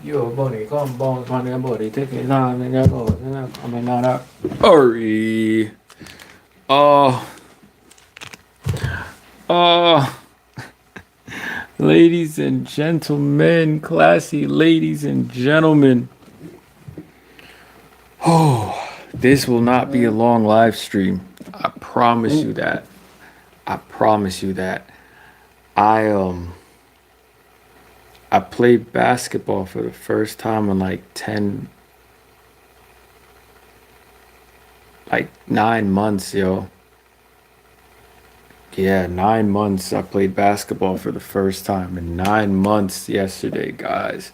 Io Bonnie con bon con the body taking on and you go coming on up. Hurry. Oh, oh, ladies and gentlemen, classy ladies and gentlemen. Oh, this will not be a long live stream. I promise you that. I promise you that. I I played basketball for the first time in like 10 like 9 months, yo. Yeah, 9 months. I played basketball for the first time in 9 months yesterday, guys.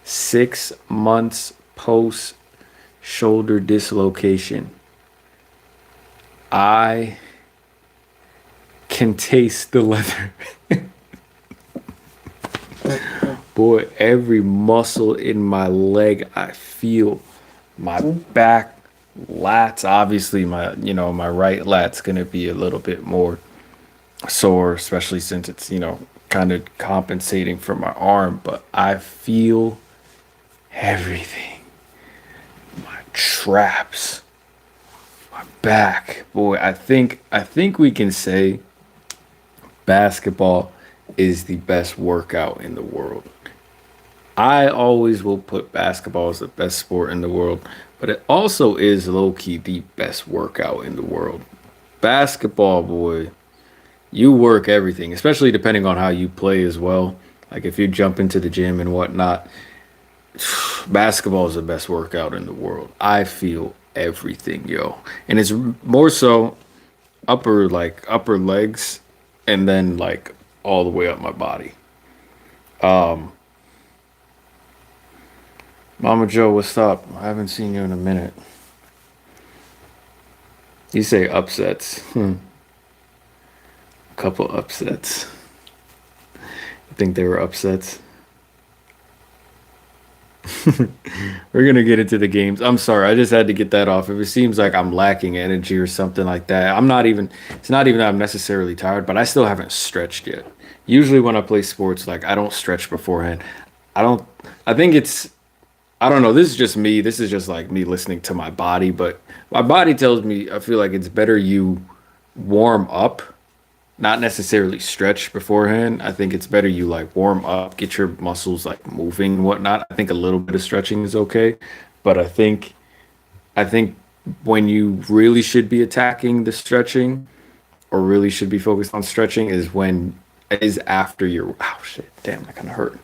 6 months post shoulder dislocation. I can taste the leather. Boy, every muscle in my leg, I feel my back, lats. Obviously, my right lat's gonna be a little bit more sore, especially since it's, kind of compensating for my arm, but I feel everything. My traps, my back. Boy, I think we can say basketball is the best workout in the world. I always will put basketball as the best sport in the world, but it also is low key the best workout in the world. Basketball, boy, you work everything, especially depending on how you play as well. Like if you jump into the gym and whatnot, basketball is the best workout in the world. I feel everything, yo. And it's more so upper legs and then like all the way up my body. Um Mama Joe, what's up? I haven't seen you in a minute. You say upsets. Couple upsets. I think they were upsets. We're gonna get into the games. I'm sorry, I just had to get that off. If it seems like I'm lacking energy or something like that, I'm not even. It's not even that I'm necessarily tired, but I still haven't stretched yet. Usually when I play sports, like I don't stretch beforehand. I don't. I think it's. I don't know. This is just me. This is just like me listening to my body, but my body tells me I feel like it's better you warm up, not necessarily stretch beforehand. I think it's better you like warm up, get your muscles like moving and whatnot. I think a little bit of stretching is okay, but I think when you really should be attacking the stretching or really should be focused on stretching is after your oh shit, damn, that kind of hurt.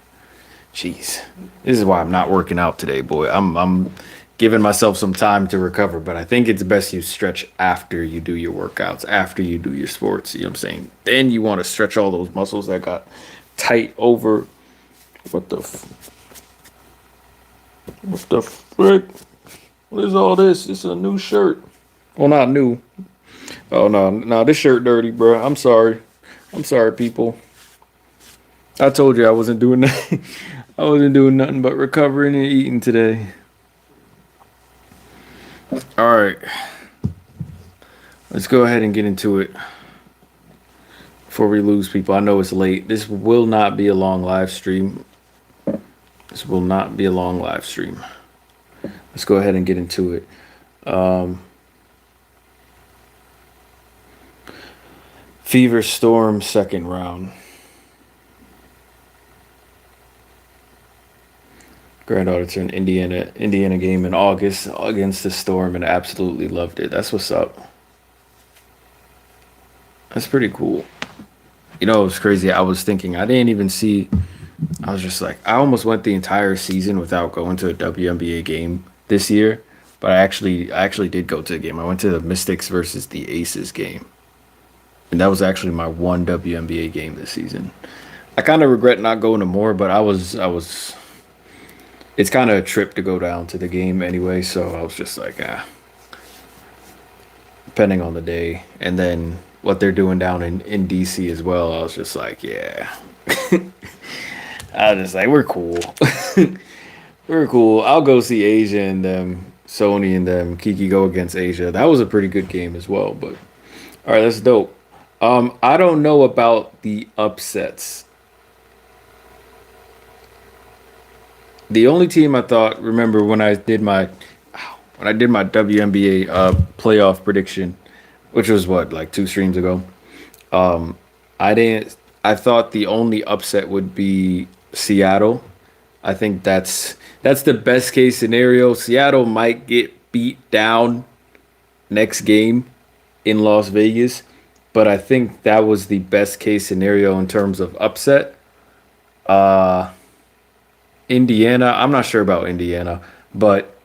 Jeez, this is why I'm not working out today, boy. I'm giving myself some time to recover, but I think it's best you stretch after you do your workouts, after you do your sports. You know what I'm saying? Then you want to stretch all those muscles that got tight over. What the, what the frick? What is all this? This is a new shirt. Well, not new. Oh no, no, this shirt dirty, bro. I'm sorry. I'm sorry, people. I told you I wasn't doing that. I wasn't doing nothing but recovering and eating today. All right, let's go ahead and get into it before we lose people. I know it's late. This will not be a long live stream. This will not be a long live stream. Let's go ahead and get into it. Um, Fever Storm second round. Granddaughter turned Indiana game in August against the Storm and absolutely loved it. That's what's up. That's pretty cool. You know, it was crazy. I was thinking I didn't even see. I was just like, I almost went the entire season without going to a WNBA game this year, but I actually did go to a game. I went to the Mystics versus the Aces game, and that was actually my one WNBA game this season. I kind of regret not going to more, but I was. It's kind of a trip to go down to the game anyway, so I was just like, depending on the day, and then what they're doing down in DC as well. I was just like, yeah. I was just like, we're cool. We're cool. I'll go see Asia and them, Sony and them, Kiki go against Asia. That was a pretty good game as well. But all right, that's dope. I don't know about the upsets. The only team I thought, remember when I did my WNBA playoff prediction, which was what, like two streams ago. I didn't. I thought the only upset would be Seattle. I think that's the best case scenario. Seattle might get beat down next game in Las Vegas, but I think that was the best case scenario in terms of upset. Uh, Indiana, I'm not sure about Indiana, but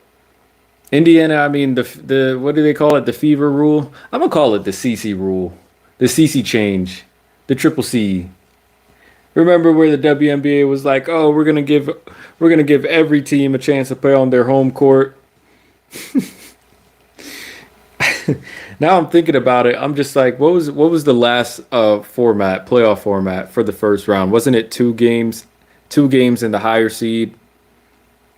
Indiana, I mean the what do they call it? The fever rule. I'm gonna call it the CC rule, the CC change, the triple C. Remember where the WNBA was like, oh, we're gonna give every team a chance to play on their home court. Now I'm thinking about it. I'm just like, what was the last playoff format for the first round? Wasn't it two games in the higher seed,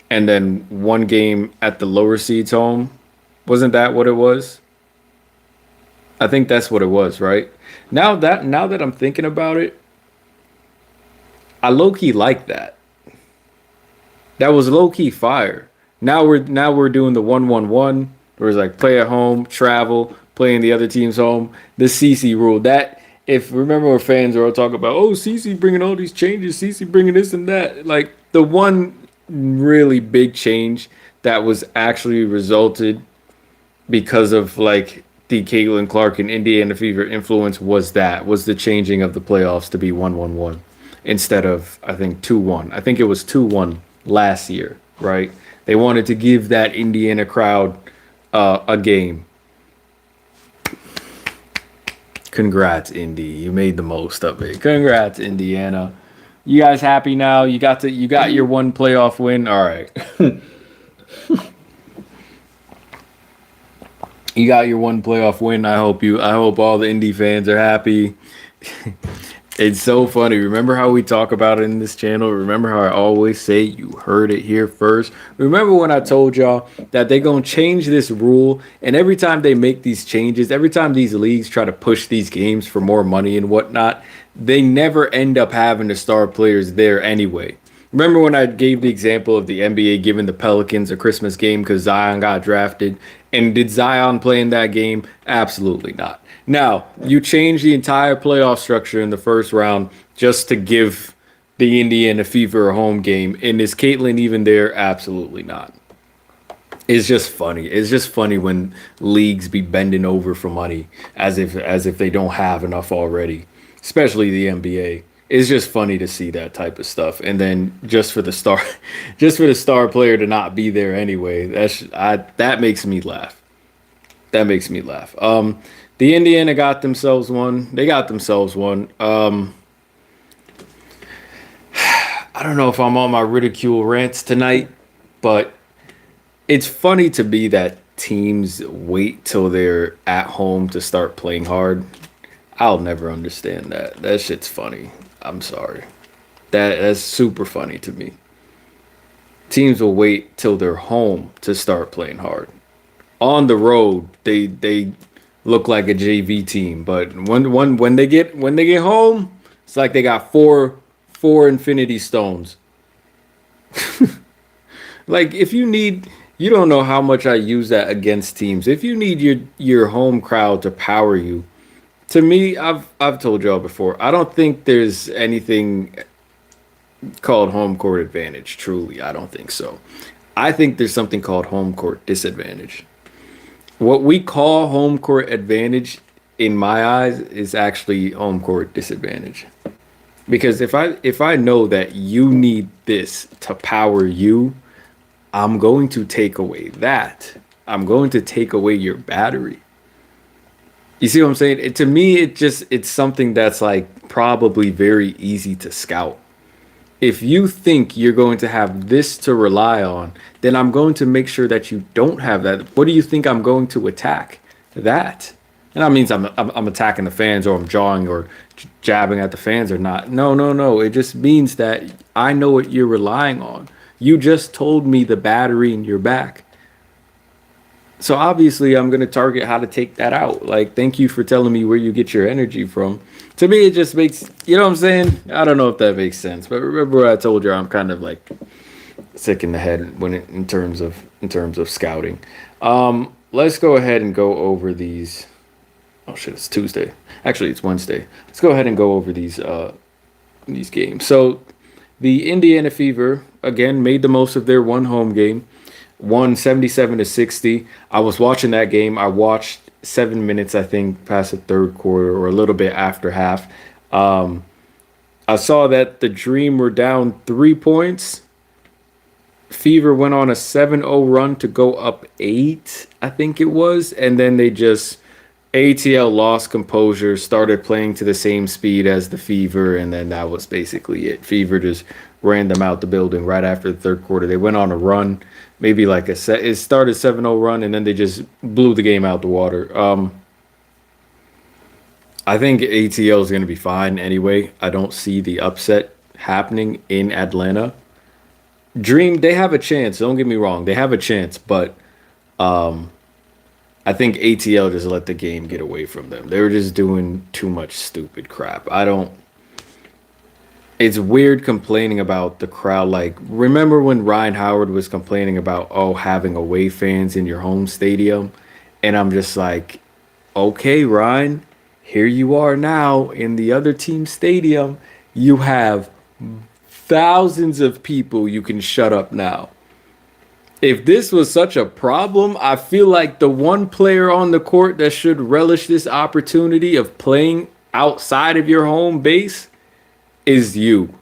and then one game at the lower seed's home? Wasn't that what it was? I think that's what it was, right? Now that I'm thinking about it, I low key like that. That was low key fire. Now we're doing the 1-1-1 where it's like play at home, travel, play in the other team's home. The CC rule. That if remember where fans are all talking about, oh CC bringing all these changes, CC bringing this and that. Like the one really big change that was actually resulted because of like the Caitlin Clark and Indiana Fever influence was the changing of the playoffs to be 1-1-1 instead of I think 2-1. I think it was 2-1 last year, right? They wanted to give that Indiana crowd a game. Congrats, Indy. You made the most of it. Congrats, Indiana. You guys happy now? You got your one playoff win. All right. You got your one playoff win. I hope all the Indy fans are happy. It's so funny. Remember how we talk about it in this channel? Remember how I always say you heard it here first? Remember when I told y'all that they're going to change this rule, and every time they make these changes, every time these leagues try to push these games for more money and whatnot, they never end up having the star players there anyway. Remember when I gave the example of the NBA giving the Pelicans a Christmas game because Zion got drafted? And did Zion play in that game? Absolutely not. Now, you change the entire playoff structure in the first round just to give the Indiana Fever a home game. And is Caitlin even there? Absolutely not. It's just funny. It's just funny when leagues be bending over for money as if they don't have enough already, especially the NBA. It's just funny to see that type of stuff, and then just for the star player to not be there anyway. That makes me laugh. That makes me laugh. The Indiana got themselves one. They got themselves one. I don't know if I'm on my ridicule rants tonight, but it's funny to me that teams wait till they're at home to start playing hard. I'll never understand that. That shit's funny. I'm sorry. That's super funny to me. Teams will wait till they're home to start playing hard. On the road, they look like a JV team, but when they get home, it's like they got four Infinity Stones. Like if you don't know how much I use that against teams. If you need your home crowd to power you, to me, I've told y'all before, I don't think there's anything called home court advantage. Truly, I don't think so. I think there's something called home court disadvantage. What we call home court advantage, in my eyes, is actually home court disadvantage. Because if I know that you need this to power you, I'm going to take away that. I'm going to take away your battery. You see what I'm saying? To me, it's something that's like probably very easy to scout. If you think you're going to have this to rely on, then I'm going to make sure that you don't have that. What do you think I'm going to attack? That. And that means I'm attacking the fans, or I'm jawing or jabbing at the fans or not. No, no, no. It just means that I know what you're relying on. You just told me the battery in your back. So obviously I'm going to target how to take that out. Like, thank you for telling me where you get your energy from. To me, it just makes, you know what I'm saying? I don't know if that makes sense. But remember what I told you, I'm kind of like sick in the head in terms of scouting. Let's go ahead and go over these. Oh shit, it's Tuesday. Actually, it's Wednesday. Let's go ahead and go over these games. So the Indiana Fever again made the most of their one home game, won 77-60. I was watching that game. I watched 7 minutes, I think, past the third quarter or a little bit after half. Um, I saw that the Dream were down 3 points. Fever went on a 7-0 run to go up eight, I think it was, and then they just ATL lost composure, started playing to the same speed as the Fever, and then that was basically it. Fever just ran them out the building right after the third quarter. They went on a run, maybe like a set. It started 7-0 run, and then they just blew the game out the water. I think ATL is going to be fine anyway. I don't see the upset happening in Atlanta. Dream, they have a chance. Don't get me wrong, they have a chance, but I think ATL just let the game get away from them. They were just doing too much stupid crap. I don't. It's weird complaining about the crowd. Like, remember when Ryan Howard was complaining about, oh, having away fans in your home stadium? And I'm just like, okay, Ryan, here you are now in the other team stadium. You have thousands of people. You can shut up now. If this was such a problem, I feel like the one player on the court that should relish this opportunity of playing outside of your home base is you.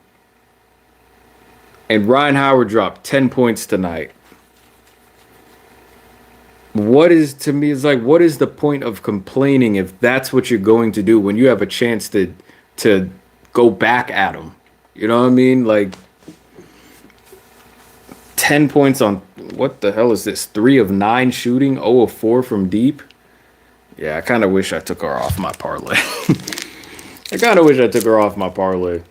And Ryan Howard dropped 10 points tonight. What is, to me, it's like, what is the point of complaining if that's what you're going to do when you have a chance to go back at him? You know what I mean? Like, 10 points on, what the hell is this? 3 of 9 shooting, 0 of 4 from deep. Yeah, I kind of wish I took her off my parlay. I kind of wish I took her off my parlay.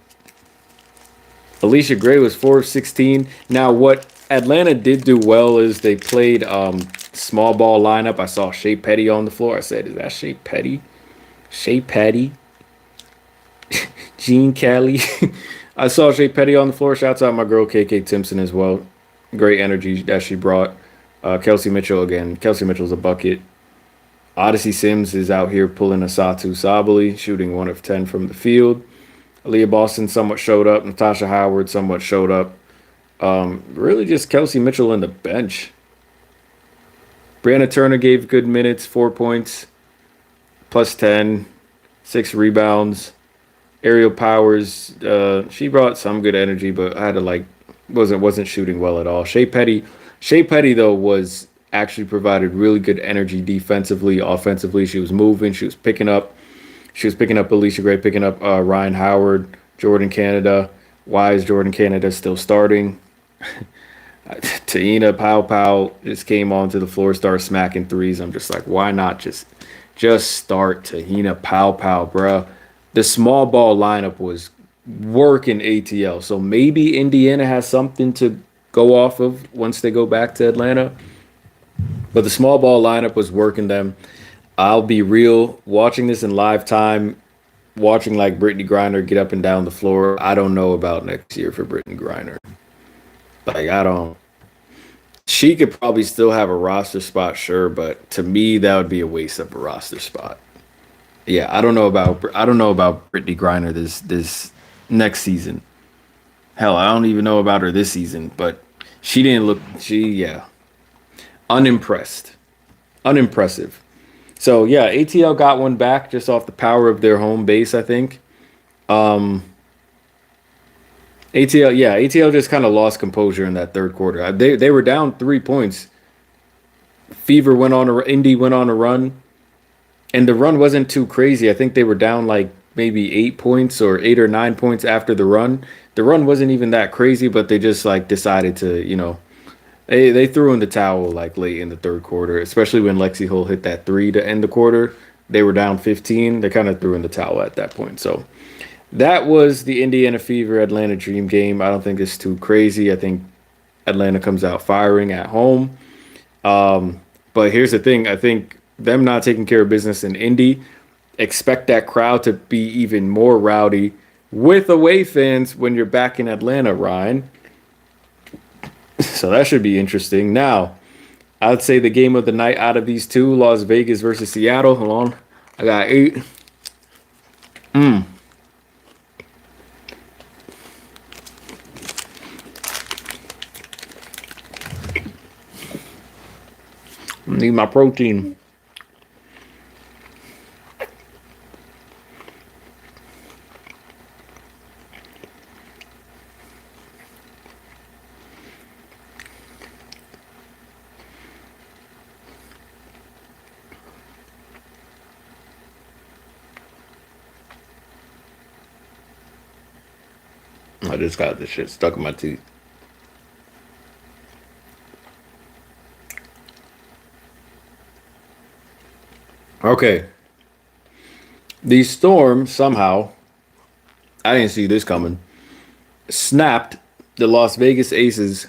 Alicia Gray was 4 of 16. Now, what Atlanta did do well is they played small ball lineup. I saw Shea Petty on the floor. I said, is that Shea Petty? Shea Petty? Gene Kelly? I saw Shea Petty on the floor. Shouts out my girl KK Timpson as well. Great energy that she brought. Kelsey Mitchell again. Kelsey Mitchell's a bucket. Odyssey Sims is out here pulling a Satu Sabali, shooting 1 of 10 from the field. Aaliyah Boston somewhat showed up. Natasha Howard somewhat showed up. Really just Kelsey Mitchell on the bench. Brianna Turner gave good minutes, 4 points, plus 10, 6 rebounds. Ariel Powers, she brought some good energy, but I had to wasn't shooting well at all. Shea Petty though was actually provided really good energy defensively, offensively. She was moving, she was picking up Alicia Gray, picking up Ryan Howard, Jordan Canada. Why is Jordan Canada still starting? Tahina Pow just came onto the floor, started smacking threes. I'm just like, why not just start Tahina Pow, bruh? The small ball lineup was working ATL. So maybe Indiana has something to go off of once they go back to Atlanta. But the small ball lineup was working them. I'll be real, watching this in live time, watching like Brittany Griner get up and down the floor. I don't know about next year for Brittany Griner. Like, I don't. She could probably still have a roster spot, sure, but to me, that would be a waste of a roster spot. Yeah, I don't know about Brittany Griner this next season. Hell, I don't even know about her this season, but she didn't look. Unimpressed, unimpressive. So yeah, ATL got one back just off the power of their home base, I think. ATL just kind of lost composure in that third quarter. They were down 3 points. Indy went on a run, and the run wasn't too crazy. I think they were down like maybe 8 points or 8 or 9 points after the run. The run wasn't even that crazy, but they just like decided to, they threw in the towel like late in the third quarter, especially when Lexi Hull hit that 3 to end the quarter. They were down 15. They kind of threw in the towel at that point. So that was the Indiana Fever Atlanta Dream game. I don't think it's too crazy. I think Atlanta comes out firing at home. But here's the thing. I think them not taking care of business in Indy, expect that crowd to be even more rowdy with away fans when you're back in Atlanta, Ryan. So that should be interesting. Now, I'd say the game of the night out of these two, Las Vegas versus Seattle. Hold on. I got eight. Need my protein. I just got this shit stuck in my teeth. Okay. The Storm somehow, I didn't see this coming, snapped the Las Vegas Aces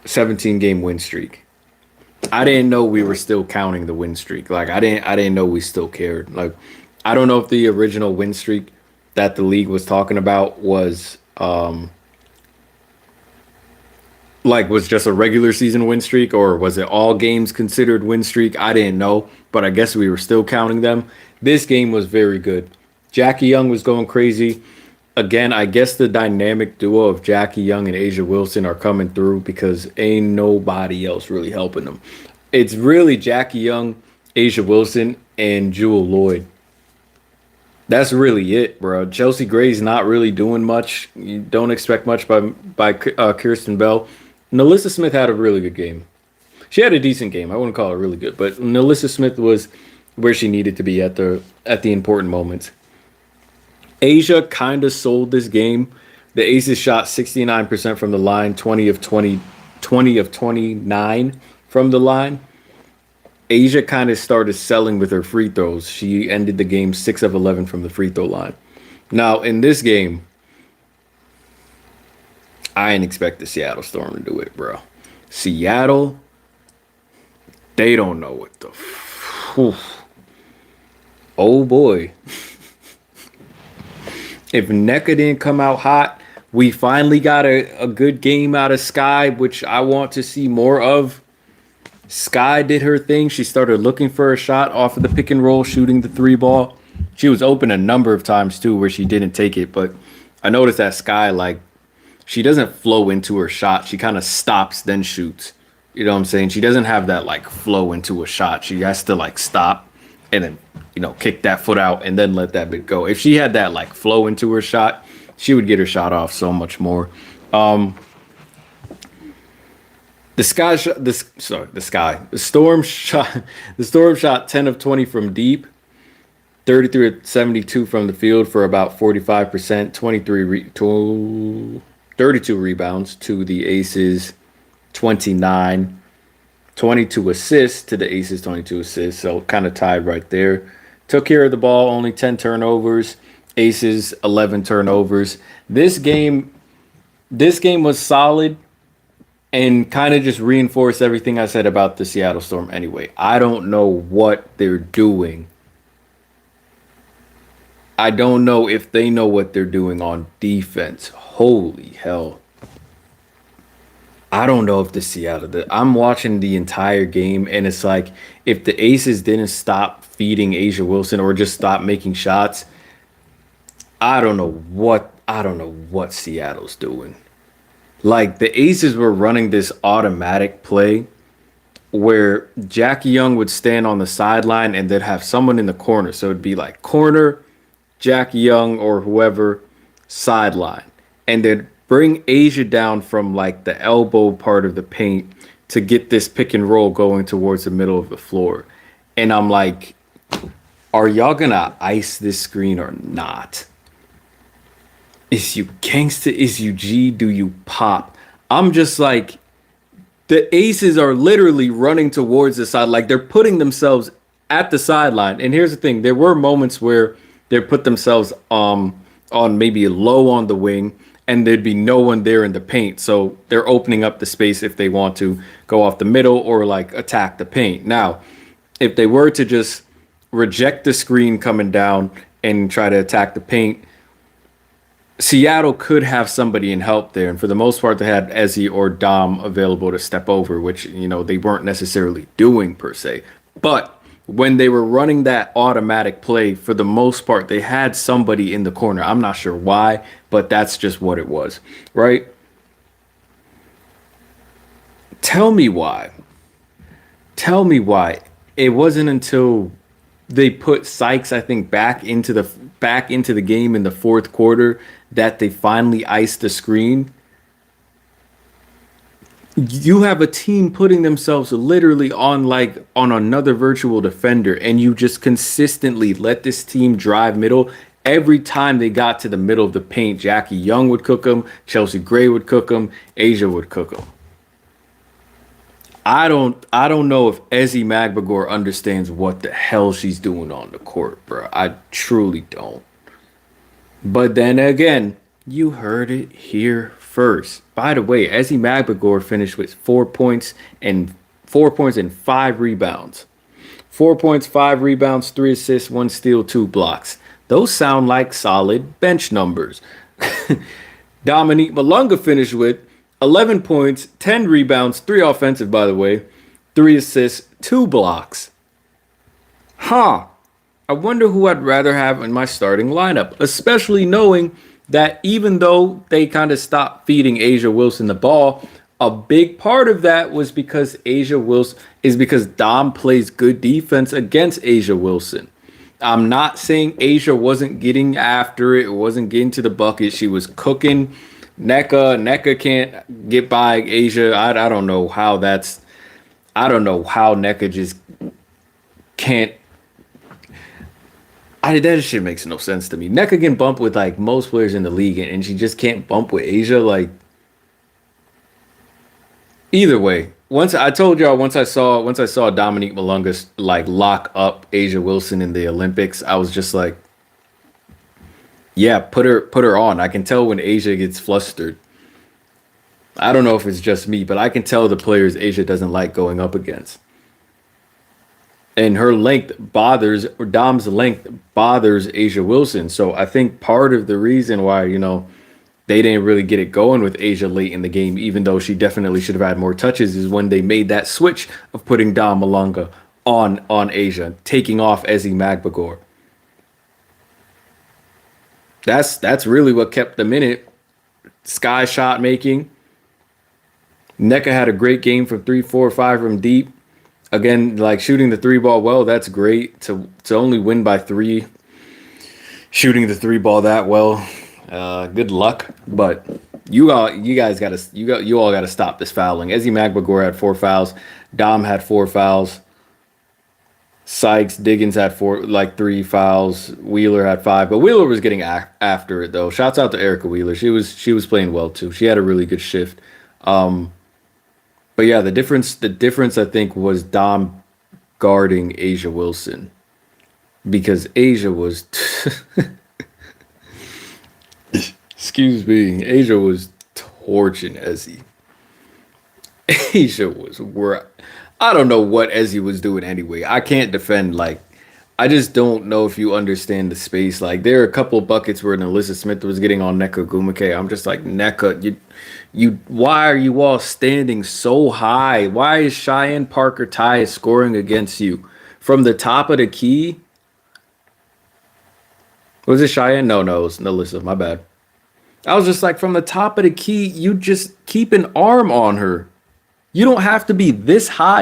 17 game win streak. I didn't know we were still counting the win streak. Like I didn't know we still cared. Like I don't know if the original win streak that the league was talking about was like was just a regular season win streak or was it all games considered win streak? I didn't know, but I guess we were still counting them. This game was very good. Jackie Young was going crazy. Again, I guess the dynamic duo of Jackie Young and Asia Wilson are coming through because ain't nobody else really helping them. It's really Jackie Young, Asia Wilson, and Jewel Lloyd. That's really it, bro. Chelsea Gray's not really doing much. You don't expect much by Kirsten Bell. Nalissa Smith had a really good game. She had a decent game. I wouldn't call her really good, but Nalissa Smith was where she needed to be at the important moments. Asia kind of sold this game. The Aces shot 69% from the line, 20 of 29 from the line. Asia kind of started selling with her free throws. She ended the game 6 of 11 from the free throw line. Now, in this game, I didn't expect the Seattle Storm to do it, bro. Seattle, they don't know what the. Whew. Oh boy. If NECA didn't come out hot, we finally got a good game out of Sky, which I want to see more of. Sky did her thing. She started looking for a shot off of the pick and roll, shooting the three ball. She was open a number of times too where she didn't take it, but I noticed that Sky, like, she doesn't flow into her shot. She kind of stops, then shoots. You know what I'm saying? She doesn't have that like flow into a shot. She has to like stop and then, kick that foot out and then let that bit go. If she had that like flow into her shot, she would get her shot off so much more. The sky shot this sorry, the sky. The storm shot 10 of 20 from deep, 33 of 72 from the field for about 45%, 32 rebounds to the Aces 29, 22 assists to the Aces 22 assists, so kind of tied right there. Took care of the ball, only 10 turnovers. Aces 11 turnovers. This game was solid and kind of just reinforced everything I said about the Seattle Storm anyway. I don't know what they're doing. I don't know if they know what they're doing on defense. Holy hell. I don't know if the I'm watching the entire game and it's like if the Aces didn't stop feeding Asia Wilson or just stop making shots, I don't know what Seattle's doing. Like the Aces were running this automatic play where Jackie Young would stand on the sideline and they'd have someone in the corner. So it'd be like corner, Jackie Young or whoever, sideline. And they'd bring Asia down from like the elbow part of the paint to get this pick and roll going towards the middle of the floor. And I'm like, are y'all gonna ice this screen or not? Is you gangsta? Is you G? Do you pop? I'm just like, the Aces are literally running towards the side, like they're putting themselves at the sideline. And here's the thing: there were moments where they put themselves on maybe low on the wing, and there'd be no one there in the paint, so they're opening up the space if they want to go off the middle or like attack the paint. Now, if they were to just reject the screen coming down and try to attack the paint, Seattle could have somebody in help there, and for the most part, they had Ezzy or Dom available to step over, which they weren't necessarily doing per se. But when they were running that automatic play, for the most part, they had somebody in the corner. I'm not sure why, but that's just what it was, right? Tell me why. Tell me why. It wasn't until they put Sykes, I think, back into the game in the fourth quarter that they finally iced the screen. You have a team putting themselves literally on another virtual defender, and you just consistently let this team drive middle. Every time they got to the middle of the paint, Jackie Young would cook them, Chelsea Gray would cook them, Asia would cook them. I don't know if Ezzy Magbagor understands what the hell she's doing on the court, bro. I truly don't. But then again, you heard it here first. By the way, Ezzy Magbagor finished with 4 points and 5 rebounds. 4 points, 5 rebounds, 3 assists, 1 steal, 2 blocks. Those sound like solid bench numbers. Dominique Malunga finished with 11 points, 10 rebounds, 3 offensive, by the way, 3 assists, 2 blocks. Huh. I wonder who I'd rather have in my starting lineup, especially knowing that even though they kind of stopped feeding Asia Wilson the ball, a big part of that was because Asia Wilson is because Dom plays good defense against Asia Wilson. I'm not saying Asia wasn't getting after it, wasn't getting to the bucket. She was cooking. NECA can't get by Asia. I don't know how that's. I don't know how NECA just can't. That shit makes no sense to me. NECA can bump with like most players in the league, and she just can't bump with Asia. Like either way, once I saw Dominique Malunga like lock up Asia Wilson in the Olympics, I was just like, yeah, put her on. I can tell when Asia gets flustered. I don't know if it's just me, but I can tell the players Asia doesn't like going up against. And her length bothers, or Dom's length bothers Asia Wilson. So I think part of the reason why, they didn't really get it going with Asia late in the game, even though she definitely should have had more touches, is when they made that switch of putting Dom Malunga on Asia, taking off Ezzy Magbagor. That's really what kept them in it. Sky shot making. NECA had a great game from 3, 4, 5 from deep. Again, like shooting the three ball well, that's great. To only win by 3, shooting the three ball that well, good luck. But you all gotta stop this fouling. Ezzy Magbagor had 4 fouls. Dom had 4 fouls. Sykes, Diggins had 3 fouls. Wheeler had 5, but Wheeler was getting after it though. Shouts out to Erica Wheeler. She was playing well too. She had a really good shift. But yeah, the difference I think was Dom guarding Asia Wilson, because Asia was excuse me, Asia was torching Ezzy. Asia was where I don't know what Ezzy was doing anyway. I can't defend like I just don't know if you understand the space. Like there are a couple of buckets where Alyssa Smith was getting on Neka Gumake. I'm just like Neka, why are you all standing so high? Why is Cheyenne Parker Ty scoring against you from the top of the key? Was it Cheyenne? No, it was Alyssa. My bad. I was just like from the top of the key, you just keep an arm on her. You don't have to be this high.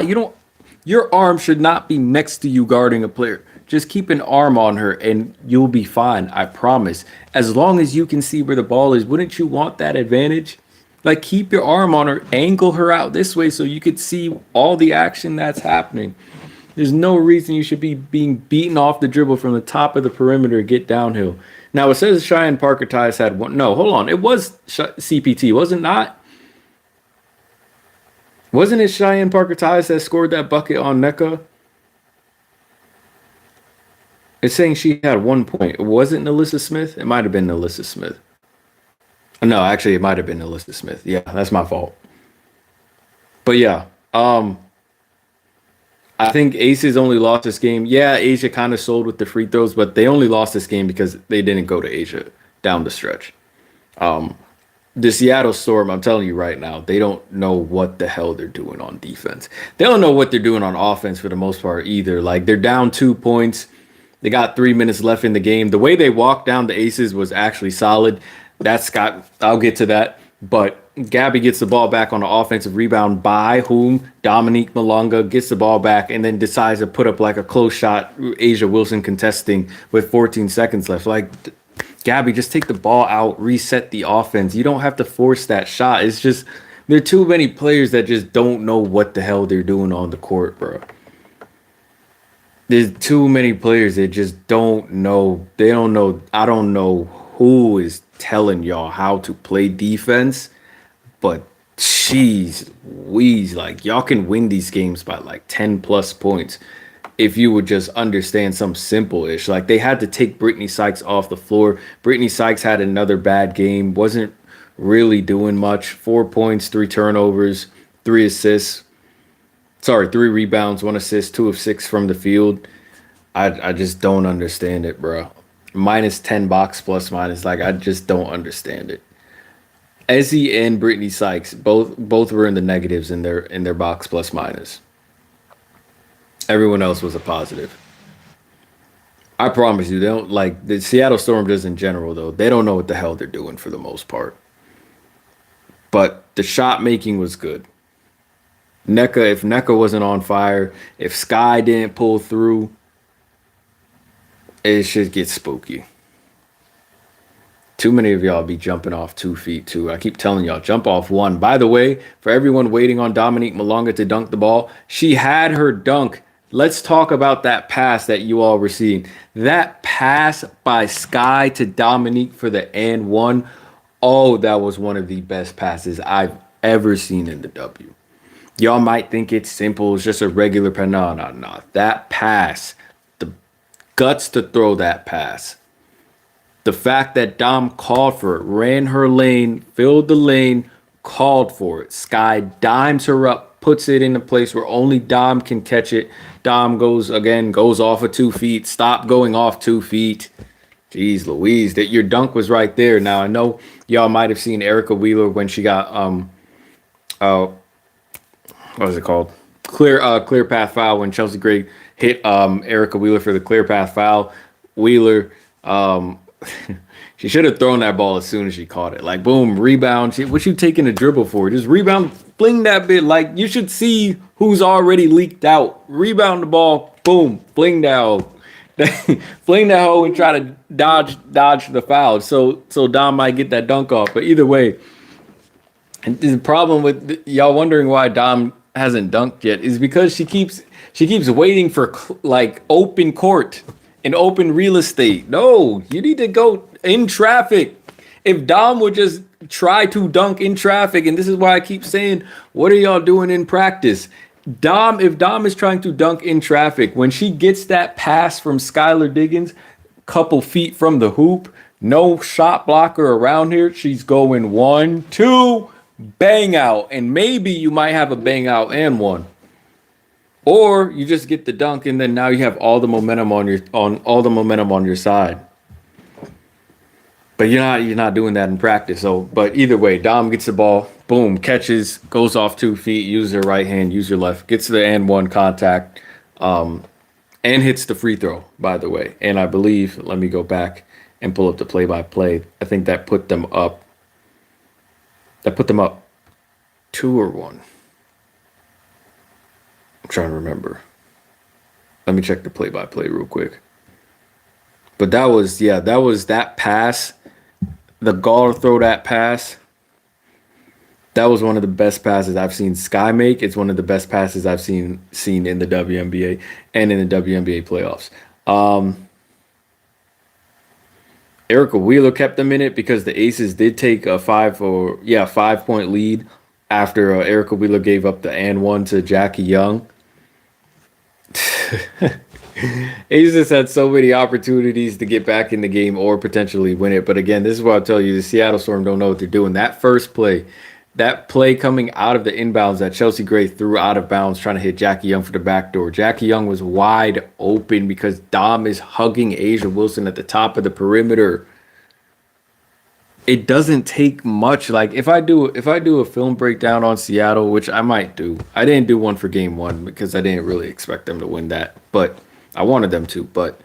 Your arm should not be next to you guarding a player. Just keep an arm on her and you'll be fine. I promise. As long as you can see where the ball is, wouldn't you want that advantage? Like keep your arm on her, angle her out this way so you could see all the action that's happening. There's no reason you should be being beaten off the dribble from the top of the perimeter, get downhill. Now it says Cheyenne Parker Tice had one. No, hold on. It was CPT, was it not? Wasn't it Cheyenne Parker Tice that scored that bucket on NECA? It's saying she had 1 point. Was it Alyssa Smith? It might have been Alyssa Smith. No, actually, it might have been Alyssa Smith. Yeah, that's my fault. But yeah, I think Aces only lost this game. Yeah, Asia kind of sold with the free throws, but they only lost this game because they didn't go to Asia down the stretch. The Seattle Storm, I'm telling you right now, they don't know what the hell they're doing on defense. They don't know what they're doing on offense for the most part either. Like they're down 2 points. They got 3 minutes left in the game. The way they walked down the Aces was actually solid. That's got, I'll get to that. But Gabby gets the ball back on the offensive rebound by whom? Dominique Malonga gets the ball back and then decides to put up like a close shot. Asia Wilson contesting with 14 seconds left. Like, Gabby, just take the ball out, reset the offense. You don't have to force that shot. It's just there are too many players that just don't know what the hell they're doing on the court, bro. There's too many players that just don't know. They don't know. I don't know who is telling y'all how to play defense, but jeez, like y'all can win these games by like 10 plus points if you would just understand some simple ish. Like they had to take Brittany Sykes off the floor. Brittany Sykes had another bad game, wasn't really doing much. 4 points, 3 turnovers, 3 assists. Sorry, 3 rebounds, 1 assist, 2 of 6 from the field. I just don't understand it, bro. -10 box plus minus. Like I just don't understand it. Ezzy and Brittany Sykes both were in the negatives in their box plus minus. Everyone else was a positive. I promise you, they don't like the Seattle Storm just in general though. They don't know what the hell they're doing for the most part. But the shot making was good. If NECA wasn't on fire, if Sky didn't pull through, it should get spooky. Too many of y'all be jumping off 2 feet too. I keep telling y'all, jump off one. By the way, for everyone waiting on Dominique Malonga to dunk the ball, she had her dunk. Let's talk about that pass that you all were seeing. That pass by Sky to Dominique for the and one. Oh, that was one of the best passes I've ever seen in the W. Y'all might think it's simple. It's just a regular pass. No. That pass, the guts to throw that pass. The fact that Dom called for it, ran her lane, filled the lane, called for it. Sky dimes her up, puts it in a place where only Dom can catch it. Dom goes off of 2 feet. Stop going off 2 feet. Jeez Louise, that your dunk was right there. Now I know y'all might have seen Erica Wheeler when she got what was it called? Clear path foul when Chelsea Gray hit Erica Wheeler for the clear path foul. Wheeler she should have thrown that ball as soon as she caught it. Like boom, rebound. What you taking a dribble for? Just rebound, fling that bit. Like you should see who's already leaked out. Rebound the ball, boom, fling that hoe. Fling that hoe and try to dodge the foul. So Dom might get that dunk off. But either way, and the problem with y'all wondering why Dom hasn't dunked yet is because she keeps waiting for like open court and open real estate. No, you need to go in traffic. If Dom would just try to dunk in traffic, and this is why I keep saying, what are y'all doing in practice? If Dom is trying to dunk in traffic, when she gets that pass from Skylar Diggins, couple feet from the hoop, no shot blocker around here, she's going 1, 2, bang out, and maybe you might have a bang out and one, or you just get the dunk, and then now you have all the momentum on your side. But you're not doing that in practice. So, but either way, Dom gets the ball, boom, catches, goes off 2 feet, use her right hand, use your left, gets to the and one contact, and hits the free throw. By the way, and I believe, let me go back and pull up the play-by-play. I think that put them up. That put them up 2 or 1. I'm trying to remember. Let me check the play-by-play real quick. But that was that pass. The gall to throw that pass. That was one of the best passes I've seen Sky make. It's one of the best passes I've seen in the WNBA and in the WNBA playoffs. Erica Wheeler kept them in it because the Aces did take a 5-point lead after Erica Wheeler gave up the and one to Jackie Young. Aces had so many opportunities to get back in the game or potentially win it. But again, this is what I'll tell you. The Seattle Storm don't know what they're doing. That first play, that play coming out of the inbounds that Chelsea Gray threw out of bounds trying to hit Jackie Young for the backdoor. Jackie Young was wide open because Dom is hugging Asia Wilson at the top of the perimeter. it doesn't take much. Like if I do a film breakdown on Seattle, which I might do. I didn't do one for game one because I didn't really expect them to win that, but I wanted them to. But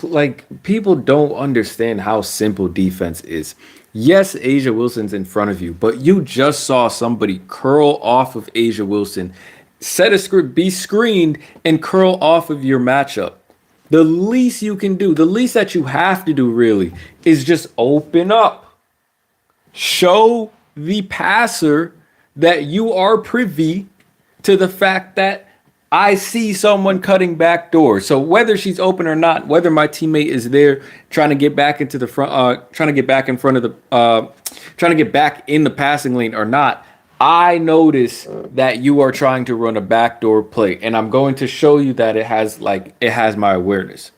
like people don't understand how simple defense is. Yes, Asia Wilson's in front of you, but you just saw somebody curl off of Asia Wilson, set a screen, be screened, and curl off of your matchup. The least you can do, the least that you have to do really, is just open up. Show the passer that you are privy to the fact that I see someone cutting back door. So whether she's open or not, whether my teammate is there trying to get back into the front, trying to get back in front of the, trying to get back in the passing lane or not, I notice that you are trying to run a backdoor play, and I'm going to show you that it has my awareness.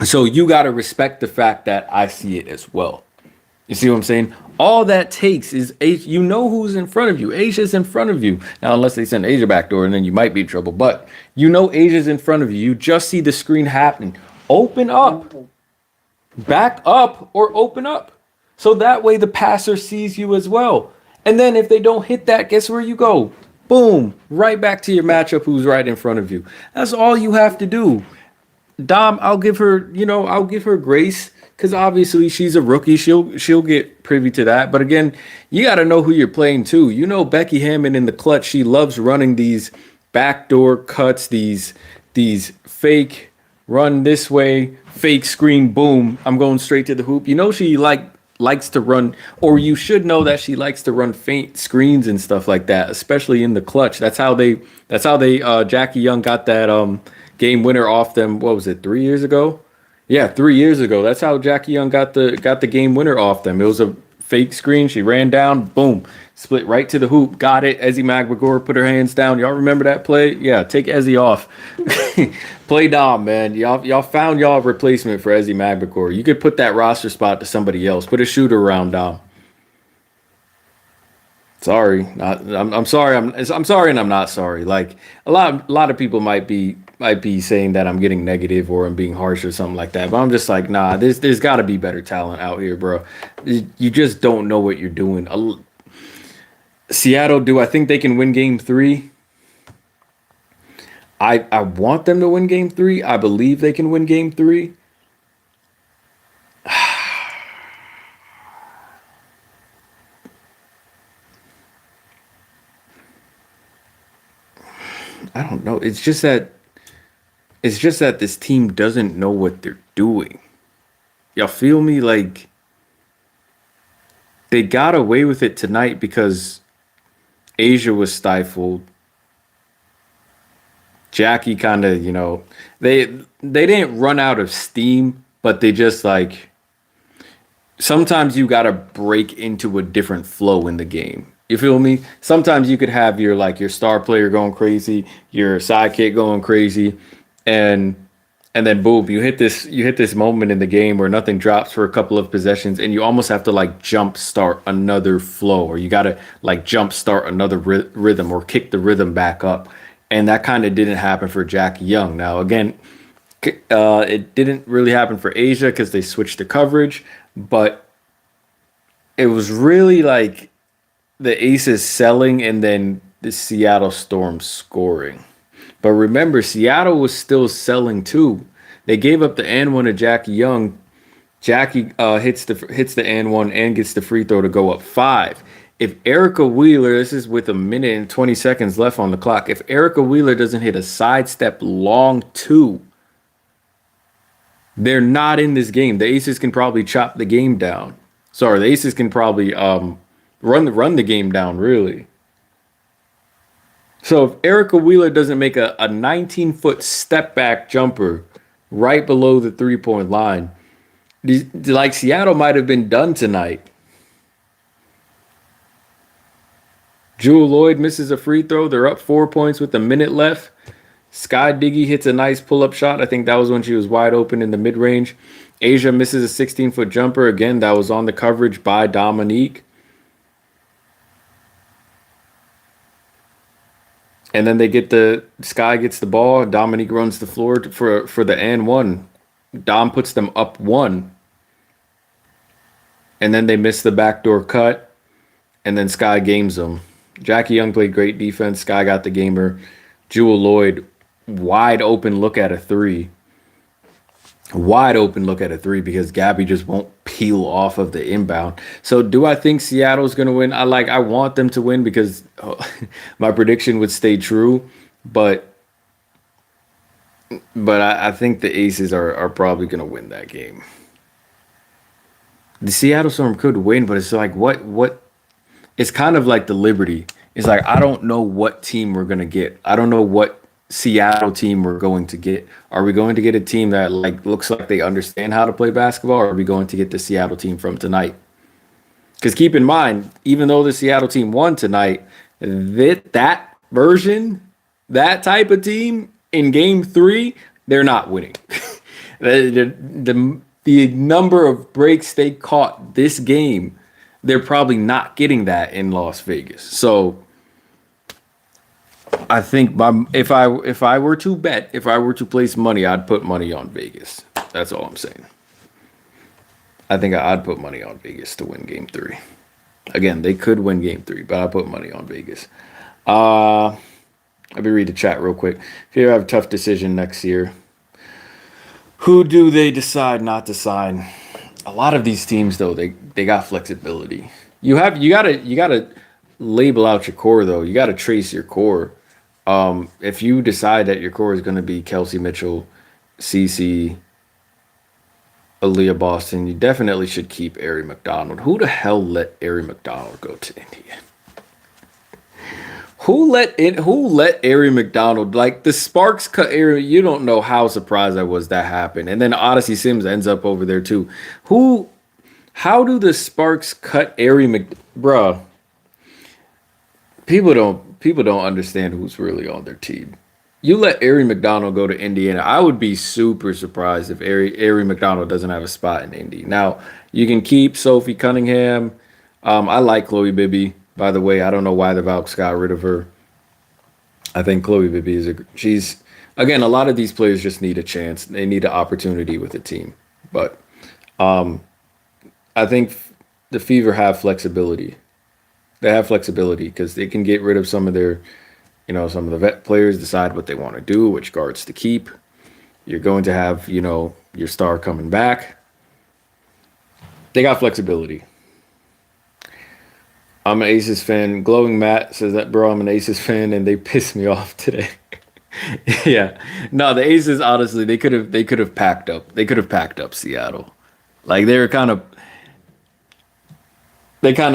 So you got to respect the fact that I see it as well. You see what I'm saying? All that takes is you know who's in front of you. Asia's in front of you. Now, unless they send Asia backdoor, and then you might be in trouble. But you know Asia's in front of you. You just see the screen happening. Open up. Back up or open up. So that way the passer sees you as well. And then if they don't hit that, guess where you go? Boom. Right back to your matchup who's right in front of you. That's all you have to do. Dom, I'll give her grace because obviously she's a rookie. She'll get privy to that. But again, you got to know who you're playing too. You know Becky Hammond in the clutch. She loves running these backdoor cuts, these fake run this way, fake screen, boom. I'm going straight to the hoop. You know she likes to run, or you should know that she likes to run faint screens and stuff like that, especially in the clutch. That's how they Jackie Young got that game winner off them. What was it, 3 years ago? Yeah, 3 years ago. That's how Jackie Young got the game winner off them. It was a fake screen. She ran down, boom, split right to the hoop, got it. Ezzy McGregor put her hands down. Y'all remember that play? Yeah, take Ezzy off. Play Dom, man. Y'all found y'all a replacement for Ezzy McGregor. You could put that roster spot to somebody else. Put a shooter around Dom. Sorry, I'm sorry. I'm sorry, and I'm not sorry. Like a lot of people might be saying that I'm getting negative or I'm being harsh or something like that. But I'm just like, nah. There's got to be better talent out here, bro. You just don't know what you're doing. Seattle, do I think they can win Game 3? I want them to win Game 3. I believe they can win Game 3. I don't know. It's just that this team doesn't know what they're doing. Y'all feel me? Like they got away with it tonight because Asia was stifled. Jackie kind of, they didn't run out of steam, but they just like sometimes you got to break into a different flow in the game. You feel me? Sometimes you could have your star player going crazy, your sidekick going crazy, and then boom, you hit this moment in the game where nothing drops for a couple of possessions, and you almost have to like jump start another flow, or you got to like jump start another rhythm or kick the rhythm back up. And that kind of didn't happen for Jackie Young. Now again, it didn't really happen for Asia because they switched the coverage, but it was really like the Aces selling and then the Seattle Storm scoring. But remember, Seattle was still selling too. They gave up the and one to Jackie Young. Jackie hits the and one and gets the free throw to go up 5. If Erica Wheeler, this is with a minute and 20 seconds left on the clock. If Erica Wheeler doesn't hit a sidestep long 2, they're not in this game. The Aces can probably chop the game down. Sorry, the Aces can probably run the game down, really. So if Erica Wheeler doesn't make a 19-foot step back jumper right below the 3-point line, like Seattle might have been done tonight. Jewel Lloyd misses a free throw. They're up 4 points with a minute left. Sky Diggy hits a nice pull-up shot. I think that was when she was wide open in the mid-range. Asia misses a 16-foot jumper. Again, that was on the coverage by Dominique. And then Sky gets the ball. Dominique runs the floor for the and one. Dom puts them up 1. and then they missed the backdoor cut, and then Sky games them. Jackie Young played great defense. Sky got the gamer. Jewel Lloyd, wide open look at a three. Wide open look at a three because Gabby just won't peel off of the inbound. So do I think Seattle's gonna win? I want them to win because my prediction would stay true, but I think the Aces are probably gonna win that game. The Seattle Storm could win, but it's like what it's kind of like the Liberty. It's like I don't know what team we're gonna get. I don't know what Seattle team we're going to get. Are we going to get a team that like looks like they understand how to play basketball, or are we going to get the Seattle team from tonight? Because keep in mind, even though the Seattle team won tonight, that version, that type of team in game three, they're not winning. The number of breaks they caught this game, they're probably not getting that in Las Vegas. So I think if I were to bet, if I were to place money, I'd put money on Vegas. That's all I'm saying. I think I'd put money on Vegas to win game three. Again, they could win game three, but I put money on Vegas. Let me read the chat real quick. If you have a tough decision next year, who do they decide not to sign? A lot of these teams though, they got flexibility. You gotta label out your core though. You gotta trace your core. If you decide that your core is gonna be Kelsey Mitchell, CC, Aaliyah Boston, you definitely should keep Ari McDonald. Who the hell let Ari McDonald go to India? Who let Ari McDonald, like the Sparks cut Ari? You don't know how surprised I was that happened. And then Odyssey Sims ends up over there too. How do the Sparks cut Ari Bruh, people don't understand who's really on their team. You let Ari McDonald go to Indiana. I would be super surprised if Ari McDonald doesn't have a spot in Indy. Now, you can keep Sophie Cunningham. I like Chloe Bibby. By the way, I don't know why the Valks got rid of her. I think Chloe Bibby she's again, a lot of these players just need a chance. They need an opportunity with a team. But I think the Fever have flexibility. They have flexibility because they can get rid of some of their, some of the vet players, decide what they want to do, which guards to keep. You're going to have, your star coming back. They got flexibility. I'm an Aces fan. Glowing Matt says that, bro, I'm an Aces fan, and they pissed me off today. Yeah. No, the Aces, honestly, they could have packed up. They could have packed up Seattle. Like they kind of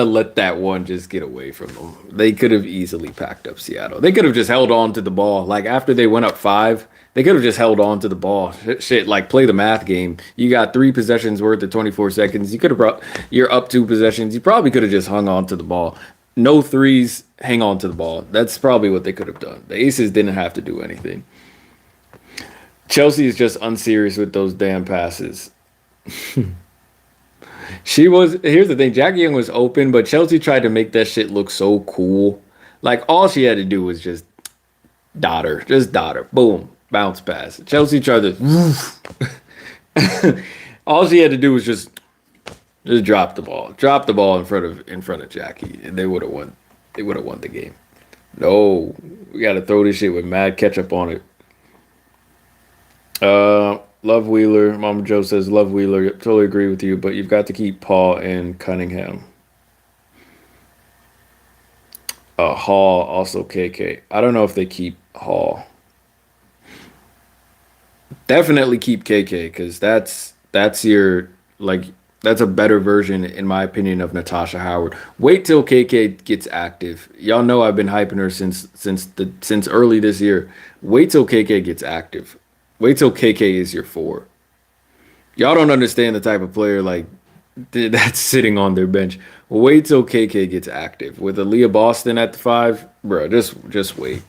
let that one just get away from them. They could have easily packed up Seattle. They could have just held on to the ball. Like after they went up 5, they could have just held on to the ball. Shit, like play the math game. You got 3 possessions worth of 24 seconds. You could have brought you're up 2 possessions. You probably could have just hung on to the ball. No threes, hang on to the ball. That's probably what they could have done. The Aces didn't have to do anything. Chelsea is just unserious with those damn passes. Here's the thing, Jackie Young was open, but Chelsea tried to make that shit look so cool. Like all she had to do was just dot her. Boom. Bounce pass. Chelsea tried to all she had to do was just drop the ball. Drop the ball in front of Jackie, and they would have won. They would have won the game. No. We gotta throw this shit with mad ketchup on it. Love Wheeler. Mama Joe says, Love Wheeler. Totally agree with you, but you've got to keep Paul and Cunningham. Hall, also KK. I don't know if they keep Hall. Definitely keep KK because that's your that's a better version in my opinion of Natasha Howard. Wait till KK gets active. Y'all know I've been hyping her since early this year. Wait till KK gets active. Wait till KK is your 4. Y'all don't understand the type of player that's sitting on their bench. Wait till KK gets active. With Aaliyah Boston at the 5, bro, just wait.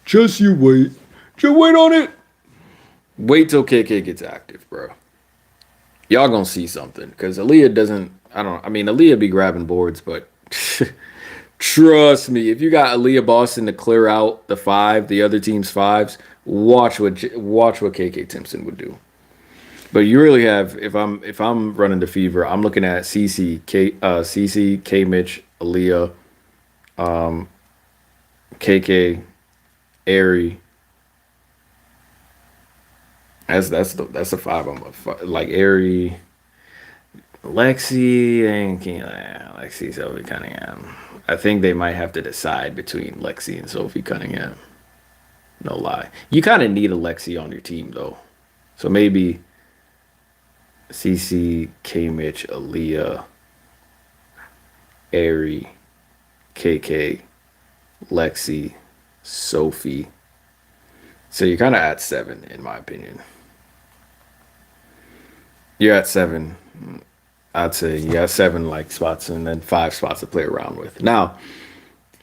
Just you wait. Just wait on it. Wait till KK gets active, bro. Y'all gonna see something. Because Aaliyah doesn't, Aaliyah be grabbing boards, but trust me, if you got Aaliyah Boston to clear out the 5, the other team's 5s, watch what KK Timpson would do. But you really have if I'm running the fever, I'm looking at CC, K Mitch, Aaliyah, KK, Airy. That's the five. Like Airy, Lexi, and Lexi, Sophie Cunningham. I think they might have to decide between Lexi and Sophie Cunningham. No lie. You kind of need a Lexi on your team though. So maybe CC, K Mitch, Aaliyah, Airy, KK, Lexi, Sophie. So you're kind of at seven, in my opinion. You're at seven. I'd say you got seven like spots and then five spots to play around with. Now,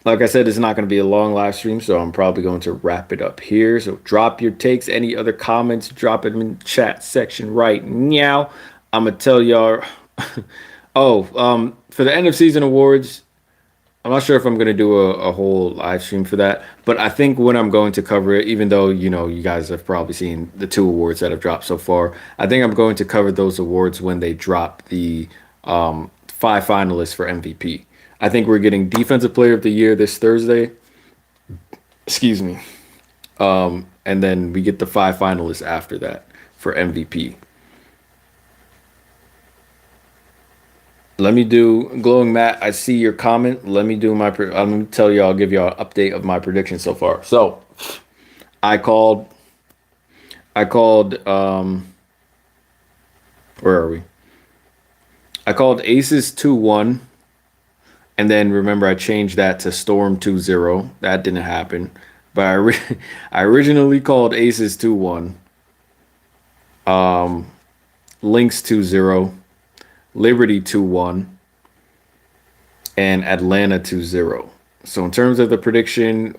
like I said, it's not going to be a long live stream, so I'm probably going to wrap it up here. So drop your takes, any other comments, drop it in the chat section right now. I'm gonna tell y'all. Oh, for the end of season awards, I'm not sure if I'm going to do a whole live stream for that, but I think when I'm going to cover it, even though, you guys have probably seen the two awards that have dropped so far, I think I'm going to cover those awards when they drop the five finalists for MVP. I think we're getting Defensive Player of the Year this Thursday. Excuse me. And then we get the five finalists after that for MVP. Let me do glowing Matt. I see your comment. Let me do my. I'm gonna tell you. I'll give you an update of my prediction so far. So, I called. I called. Where are we? I called Aces 2-1, and then remember I changed that to Storm 2-0. That didn't happen, but I originally called Aces 2-1. Lynx 2-0. Liberty 2-1, and Atlanta 2-0. So in terms of the prediction,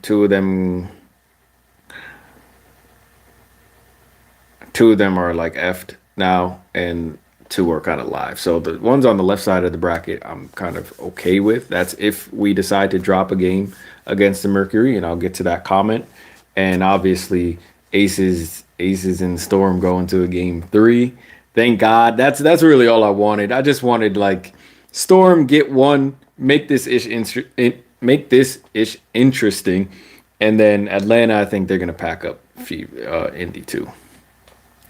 two of them are like effed now, and two are kind of live. So the ones on the left side of the bracket, I'm kind of okay with. That's if we decide to drop a game against the Mercury, and I'll get to that comment. And obviously, Aces and Storm going to a game three. Thank God. That's really all I wanted. I just wanted like Storm get one, make this ish interesting, and then Atlanta. I think they're gonna pack up Indy too.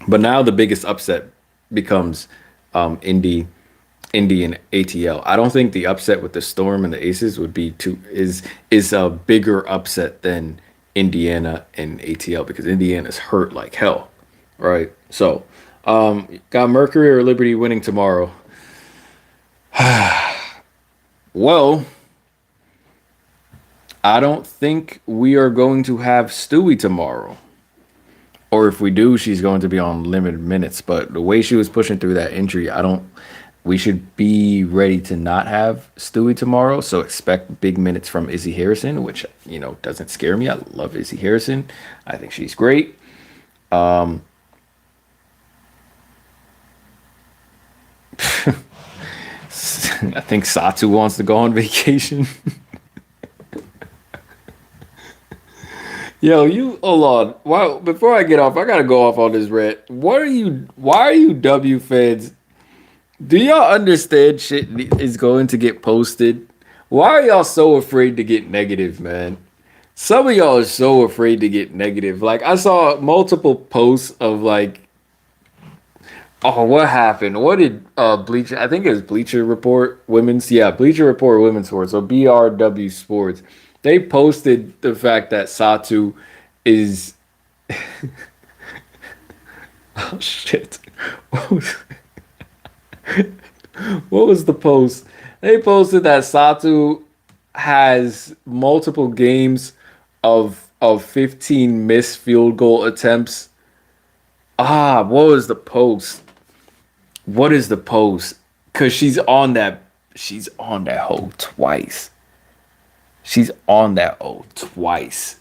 But now the biggest upset becomes Indy and ATL. I don't think the upset with the Storm and the Aces would be is a bigger upset than Indiana and ATL because Indiana's hurt like hell, right? So, got Mercury or Liberty winning tomorrow? Well, I don't think we are going to have Stewie tomorrow. Or if we do, she's going to be on limited minutes. But the way she was pushing through that injury, we should be ready to not have Stewie tomorrow. So expect big minutes from Izzy Harrison, which, doesn't scare me. I love Izzy Harrison. I think she's great. I think Satu wants to go on vacation. Yo, you hold on. Well, before I get off, I gotta go off on this rant. Why are you W fans? Do y'all understand shit is going to get posted? Why are y'all so afraid to get negative, man? Some of y'all are so afraid to get negative. Like I saw multiple posts of like, oh, what happened? What did Bleacher? I think it was Bleacher Report Women's. Yeah, Bleacher Report Women's Sports. So BRW Sports. They posted the fact that Satu is. Oh shit! What was the post? They posted that Satu has multiple games of 15 missed field goal attempts. What was the post? What is the post? Cause she's on that hoe twice. She's on that O twice.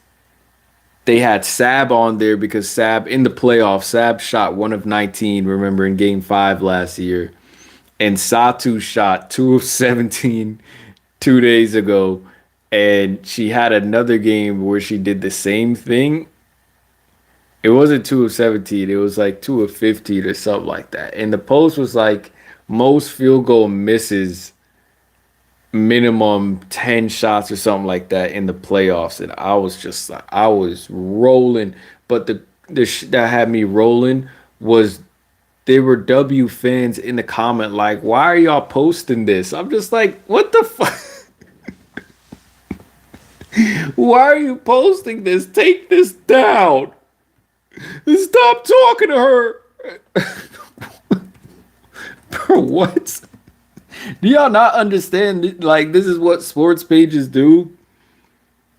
They had Sab on there because Sab in the playoffs, Sab shot 1 of 19, remember in game 5 last year. And Satu shot 2 of 17 2 days ago. And she had another game where she did the same thing. It wasn't 2 of 17. It was like 2 of 15 or something like that. And the post was like most field goal misses minimum 10 shots or something like that in the playoffs. And I was just like, I was rolling. But that had me rolling was there were W fans in the comment like, why are y'all posting this? I'm just like, what the fuck? Why are you posting this? Take this down. Stop talking to her. Bro, what? Do y'all not understand? Like, this is what sports pages do.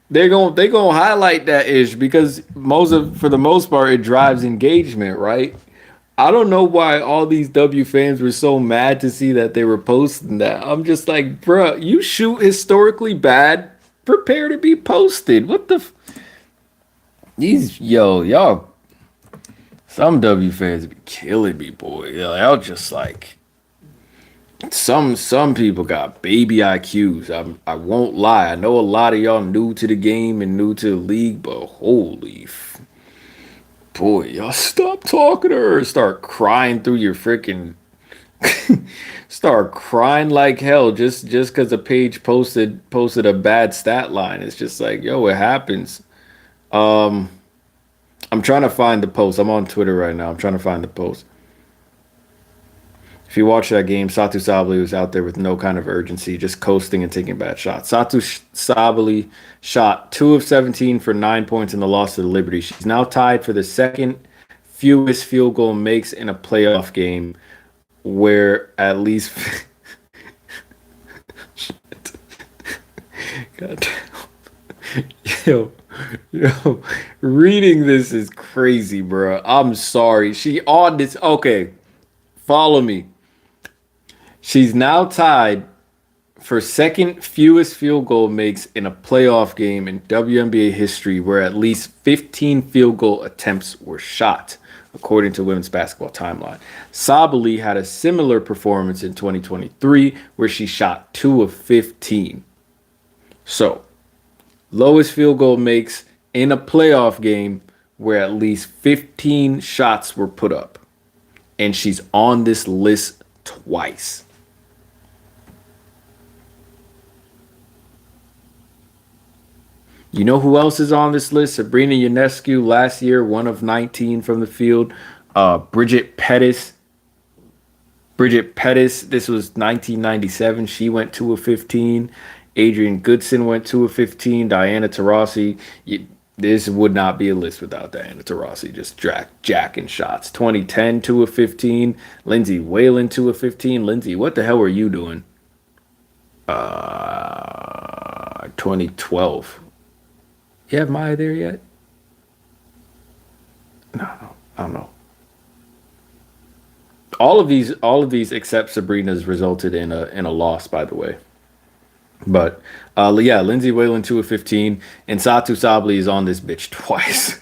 They gonna highlight that ish because for the most part it drives engagement, right? I don't know why all these W fans were so mad to see that they were posting that. I'm just like, bruh, you shoot historically bad. Prepare to be posted. What the? Y'all. Some W fans be killing me, boy. Y'all just like some people got baby IQs. I won't lie. I know a lot of y'all new to the game and new to the league, but boy, y'all stop talking to her. Start crying through your freaking start crying like hell just because a page posted a bad stat line. It's just like, yo, it happens. Um, I'm trying to find the post. I'm on Twitter right now. I'm trying to find the post. If you watch that game, Satu Sabali was out there with no kind of urgency, just coasting and taking bad shots. Sabali shot 2 of 17 for 9 points in the loss to the Liberty. She's now tied for the second fewest field goal makes in a playoff game, where at least God damn. Yo, yo, reading this is crazy, bro. I'm sorry. She on this. Okay, follow me. She's now tied for second fewest field goal makes in a playoff game in WNBA history, where at least 15 field goal attempts were shot, according to Women's Basketball Timeline. Sabali had a similar performance in 2023, where she shot 2 of 15. So, lowest field goal makes in a playoff game where at least 15 shots were put up. And she's on this list twice. You know who else is on this list? Sabrina Ionescu last year, 1 of 19 from the field. Bridget Pettis. Bridget Pettis, this was 1997. She went 2 of 15. Adrian Goodson went 2 of 15. Diana Taurasi. This would not be a list without Diana Taurasi. Just jacking shots. 2010, 2 of 15. Lindsay Whalen, 2 of 15. Lindsay, what the hell were you doing? 2012. You have Maya there yet? No, I don't know. All of these except Sabrina's resulted in a loss, by the way. But yeah, Lindsay Whalen 2 of 15, and Satu Sabli is on this bitch twice.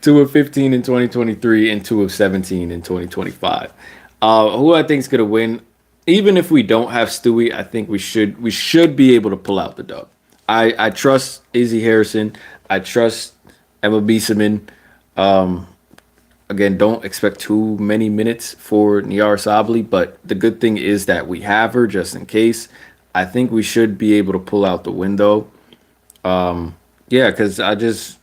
2 of 15 in 2023 and 2 of 17 in 2025. Who I think is gonna win? Even if we don't have Stewie, I think we should be able to pull out the dub. I trust Izzy Harrison. I trust Emma Bieseman. Again, don't expect too many minutes for Niara Sabli, but the good thing is that we have her just in case. I think we should be able to pull out the window. Yeah, because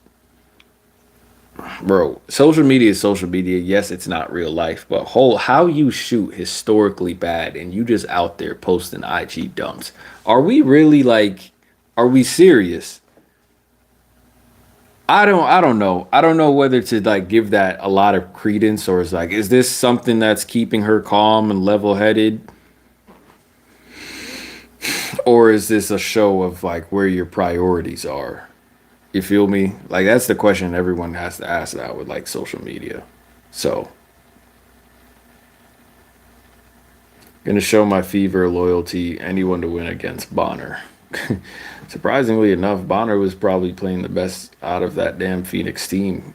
bro, social media is social media. Yes, it's not real life, but how you shoot historically bad and you just out there posting IG dumps. Are we really like, are we serious? I don't know. I don't know whether to like give that a lot of credence or is this something that's keeping her calm and level headed? Or is this a show of like where your priorities are? You feel me? Like that's the question everyone has to ask that with like social media. So, gonna show my fever loyalty anyone to win against Bonner. Surprisingly enough, Bonner was probably playing the best out of that damn Phoenix team.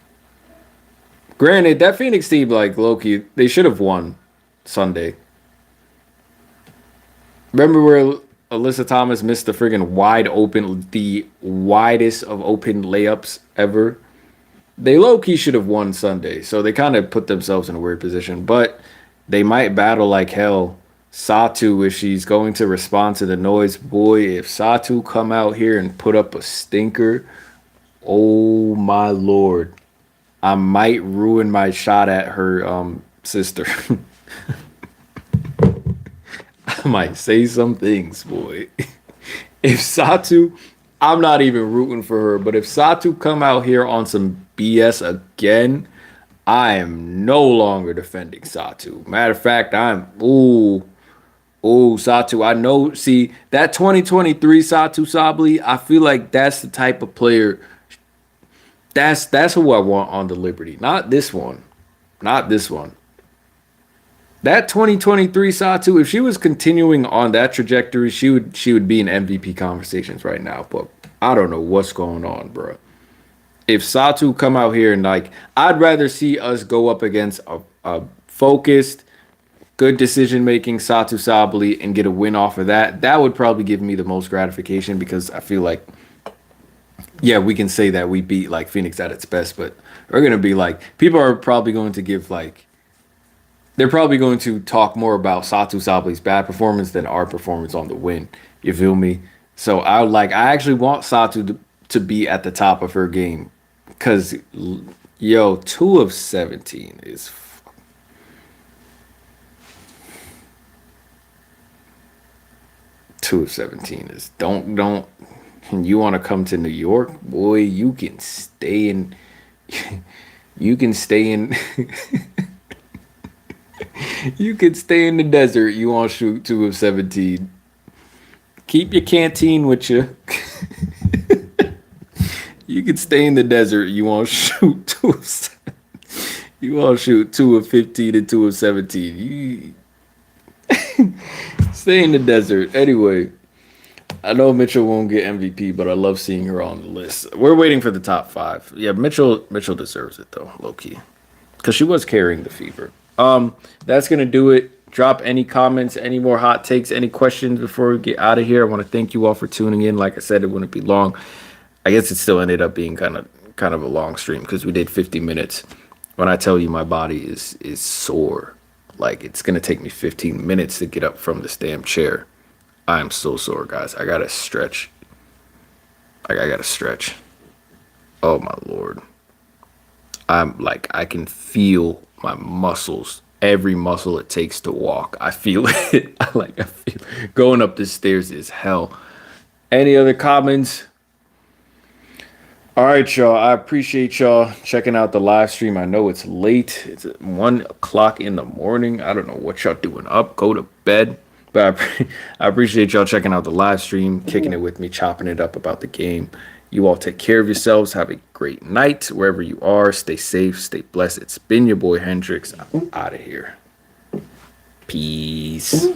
Granted, that Phoenix team, like Loki, they should have won Sunday. Remember where Alyssa Thomas missed the friggin' the widest of open layups ever? They low key should have won Sunday, so they kind of put themselves in a weird position. But they might battle like hell. Satu, if she's going to respond to the noise, boy, if Satu come out here and put up a stinker, oh my lord, I might ruin my shot at her sister. I might say some things, boy. If Satu, I'm not even rooting for her, but if Satu come out here on some BS again, I am no longer defending Satu. Matter of fact, Satu. I know. See that 2023 Satu Sabli. I feel like that's the type of player. That's who I want on the Liberty. Not this one. Not this one. That 2023 Satu, if she was continuing on that trajectory, she would be in MVP conversations right now. But I don't know what's going on, bro. If Satu come out here and like, I'd rather see us go up against a focused, good decision making Satu Sabali and get a win off of that. That would probably give me the most gratification because I feel like, yeah, we can say that we beat like Phoenix at its best, but we're gonna be like, people are probably going to give like, they're probably going to talk more about Satu Sabali's bad performance than our performance on the win. You feel me? So I actually want Satu to be at the top of her game because, yo, 2 of 17 is 2 of 17 is don't and you want to come to New York, boy, you can stay in you can stay in you can stay in the desert. You want to shoot 2 of 17. Keep your canteen with you. You can stay in the desert. You want to shoot 2 of 17. You want to shoot 2 of 15 and 2 of 17. Stay in the desert. Anyway, I know Mitchell won't get MVP, but I love seeing her on the list. We're waiting for the top 5. Yeah, Mitchell deserves it though, low key, because she was carrying the fever. That's gonna do it. Drop any comments, any more hot takes, any questions before we get out of here. I want to thank you all for tuning in. Like I said, it wouldn't be long. I guess it still ended up being kind of a long stream because we did 50 minutes. When I tell you my body is sore, like it's gonna take me 15 minutes to get up from this damn chair. I'm so sore, guys. I gotta stretch. I gotta stretch. Oh my lord. I'm like, I can feel my muscles, every muscle it takes to walk. I feel it. I feel going up the stairs is hell. Any other comments? All right, y'all. I appreciate y'all checking out the live stream. I know it's late. It's at 1 o'clock in the morning. I don't know what y'all doing up. Go to bed. But I appreciate y'all checking out the live stream, kicking it with me, chopping it up about the game. You all take care of yourselves. Have a great night wherever you are. Stay safe. Stay blessed. It's been your boy Hendrix. I'm out of here. Peace.